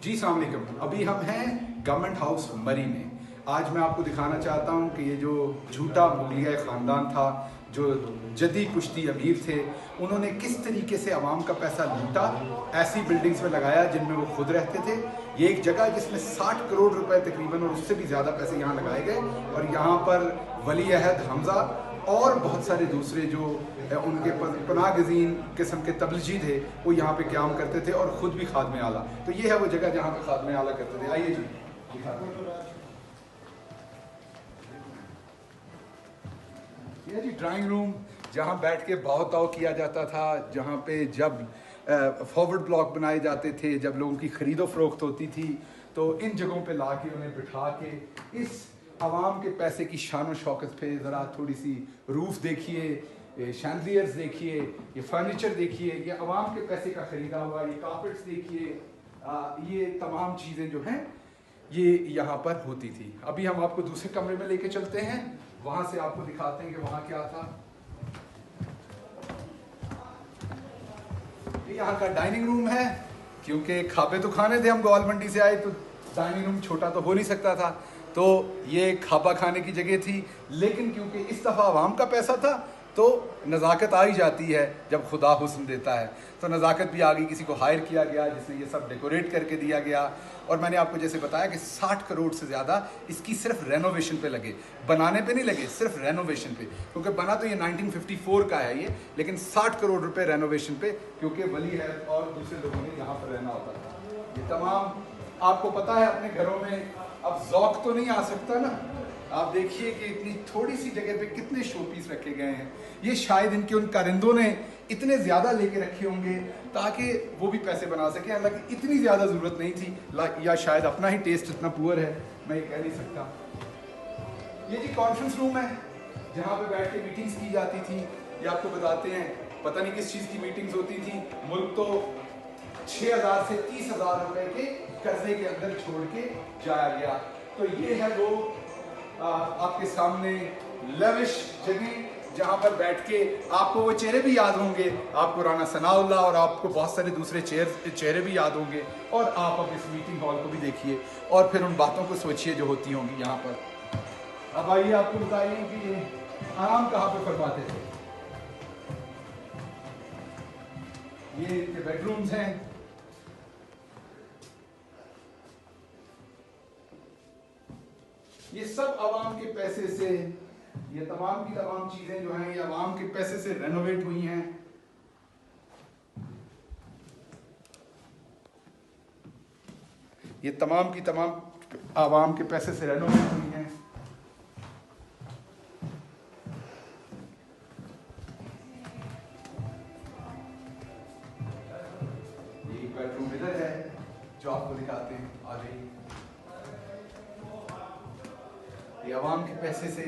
जी अस्सलाम वालेकुम। अभी हम हैं गवर्नमेंट हाउस मरी में। आज मैं आपको दिखाना चाहता हूं कि ये जो झूठा मुगलिया ख़ानदान था, जो जदी कुश्ती अमीर थे, उन्होंने किस तरीके से अवाम का पैसा लूटा, ऐसी बिल्डिंग्स में लगाया जिनमें वो खुद रहते थे। ये एक जगह जिसमें 60 करोड़ रुपए तकरीबन और उससे भी ज़्यादा पैसे यहाँ लगाए गए, और यहाँ पर वली अहद हमज़ा और बहुत सारे दूसरे जो उनके पनागज़ीन किस्म के तबलजी थे, वो यहाँ पे क़याम करते थे और ख़ुद भी खादमे आला। तो ये है वो जगह जहाँ पे खादमे आला करते थे। आइए जी दिखाते हैं। ये जी ड्राइंग रूम, जहाँ बैठ के बहुताव किया जाता था, जहाँ पे जब फॉरवर्ड ब्लॉक बनाए जाते थे, जब लोगों की खरीदो फरोख्त होती थी, तो इन जगहों पे ला के उन्हें बिठा के इस आवाम के पैसे की शान शौकत पे ज़रा थोड़ी सी रूफ देखिए, शैंडलियर्स देखिए, ये फर्नीचर देखिए, ये आवाम के पैसे का ख़रीदा हुआ, ये कार्पेट्स देखिए, ये तमाम चीज़ें जो हैं ये यहाँ पर होती थी। अभी हम आपको दूसरे कमरे में लेके चलते हैं, वहाँ से आपको दिखाते हैं कि वहाँ क्या था। यहाँ का डाइनिंग रूम है, क्योंकि खापे तो खाने थे, हम ग्वाल मंडी से आए तो डाइनिंग रूम छोटा तो हो नहीं सकता था, तो ये खापा खाने की जगह थी। लेकिन क्योंकि इस दफ़ा आवाम का पैसा था तो नज़ाकत आ ही जाती है जब खुदा हुस्न देता है, तो नज़ाकत भी आ गई। किसी को हायर किया गया जिसने ये सब डेकोरेट करके दिया गया। और मैंने आपको जैसे बताया कि 60 करोड़ से ज़्यादा इसकी सिर्फ रेनोवेशन पे लगे, बनाने पे नहीं लगे, सिर्फ रेनोवेशन पे। क्योंकि बना तो ये 1954 का है ये, लेकिन 60 करोड़ रुपए रेनोवेशन पे, क्योंकि वली है और दूसरे लोगों ने यहाँ पर रहना होता था। ये तमाम आपको पता है, अपने घरों में अब ज़ौक तो नहीं आ सकता ना। आप देखिए कि इतनी थोड़ी सी जगह पे कितने शो पीस रखे गए हैं। ये शायद इनके उन कारिंदों ने इतने ज़्यादा लेके रखे होंगे ताकि वो भी पैसे बना सके, हालांकि इतनी ज़्यादा ज़रूरत नहीं थी, या शायद अपना ही टेस्ट इतना पुअर है, मैं ये कह नहीं सकता। ये जी कॉन्फ्रेंस रूम है, जहाँ पे बैठ के मीटिंग्स की जाती थी। ये आपको बताते हैं, पता नहीं किस चीज़ की मीटिंग्स होती थी। मुल्क तो 6,000 से 30,000 रुपए के कर्जे के अंदर छोड़ के जाया गया। तो ये है वो आपके सामने लविश जगह, जहाँ पर बैठ के आपको वो चेहरे भी याद होंगे, आपको राना सनाउल्लाह और आपको बहुत सारे दूसरे चेहरे भी याद होंगे। और आप अब इस मीटिंग हॉल को भी देखिए और फिर उन बातों को सोचिए जो होती होंगी यहाँ पर। अब आइए आपको बताइए कि ये आराम कहाँ पे फरमाते थे। ये इनके बेडरूम्स हैं। ये सब आवाम के पैसे से, ये तमाम की तमाम चीजें जो हैं ये आवाम के पैसे से रेनोवेट हुई हैं। ये तमाम की तमाम आवाम के पैसे से रेनोवेट हुई हैं। ये एक बेडरूम इधर है जो आपको दिखाते हैं, आ जाइए। ये आवाम के पैसे से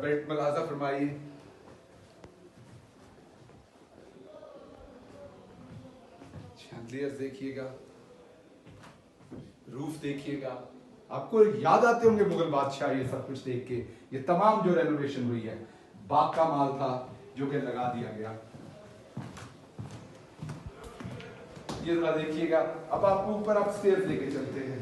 बेड मुलाजा फरमाइए। शैंडलियर्स देखिएगा, रूफ देखिएगा, आपको याद आते होंगे मुगल बादशाह ये सब कुछ देख के। ये तमाम जो रेनोवेशन हुई है, बाग का माल था जो कि लगा दिया गया। ये जरा देखिएगा। अब आपको ऊपर आप स्टेयर्स लेके चलते हैं।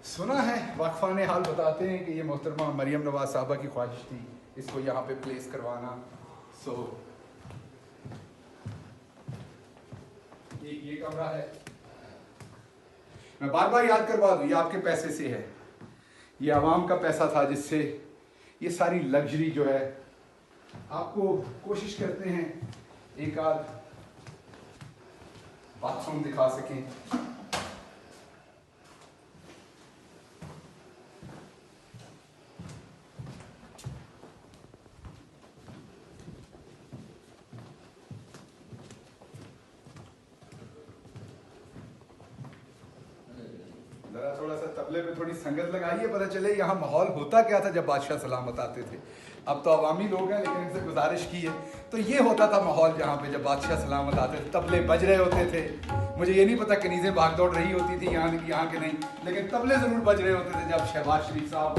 सुना है, वाकफान हाल बताते हैं कि ये मोहतरमा मरियम नवाज साहबा की ख्वाहिश थी इसको यहाँ पे प्लेस करवाना। सो ये कमरा है। मैं बार बार याद करवा दूं, ये आपके पैसे से है, ये आवाम का पैसा था जिससे ये सारी लग्जरी जो है। आपको कोशिश करते हैं एक आध बाथरूम दिखा सकें। जरा थोड़ा सा तबले पे थोड़ी संगत लगाइए, पता चले यहाँ माहौल होता क्या था जब बादशाह सलामत आते थे। अब तो अवामी लोग हैं, लेकिन इनसे गुजारिश की है। तो ये होता था माहौल जहाँ पे जब बादशाह सलामत आते थे, तबले बज रहे होते थे। मुझे ये नहीं पता कनीज़ें भाग दौड़ रही होती थी यहाँ के नहीं, लेकिन तबले ज़रूर बज रहे होते थे जब शहबाज शरीफ साहब,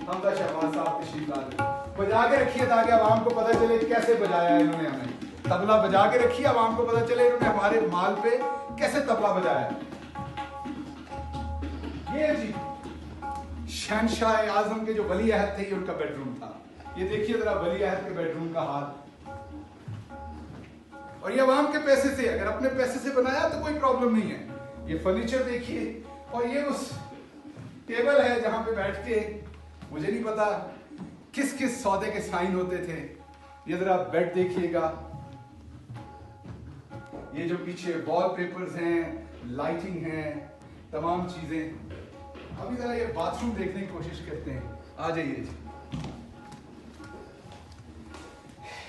हमदा शहबाज साहब तशरीफ लाते। बजा के रखिए ताकि आवाम को पता चले कैसे बजाया इन्होंने हमें। तबला बजा के रखिए, आवाम को पता चले इन्होंने हमारे माल पे कैसे तबला बजाया। ये जी शहनशाह आजम के जो वली अहद थे, ये उनका बेडरूम था। ये देखिए जरा वली अहद के बेडरूम का हाल। और ये आवाम के पैसे से, अगर अपने पैसे से बनाया तो कोई प्रॉब्लम नहीं है। ये फर्नीचर देखिए, और ये उस टेबल है जहां पे बैठ के मुझे नहीं पता किस किस सौदे के साइन होते थे। ये जरा बेड देखिएगा, ये जो पीछे वॉलपेपर्स हैं, लाइटिंग है, तमाम चीजें। अभी जरा ये बाथरूम देखने की कोशिश करते हैं। आ जाइए जी,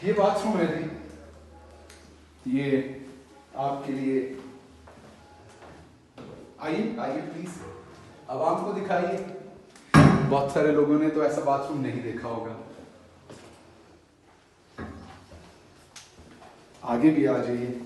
ये बाथरूम है जी, ये आपके लिए। आइए आइए प्लीज, आवाम को दिखाइए। बहुत सारे लोगों ने तो ऐसा बाथरूम नहीं देखा होगा। आगे भी आ जाइए।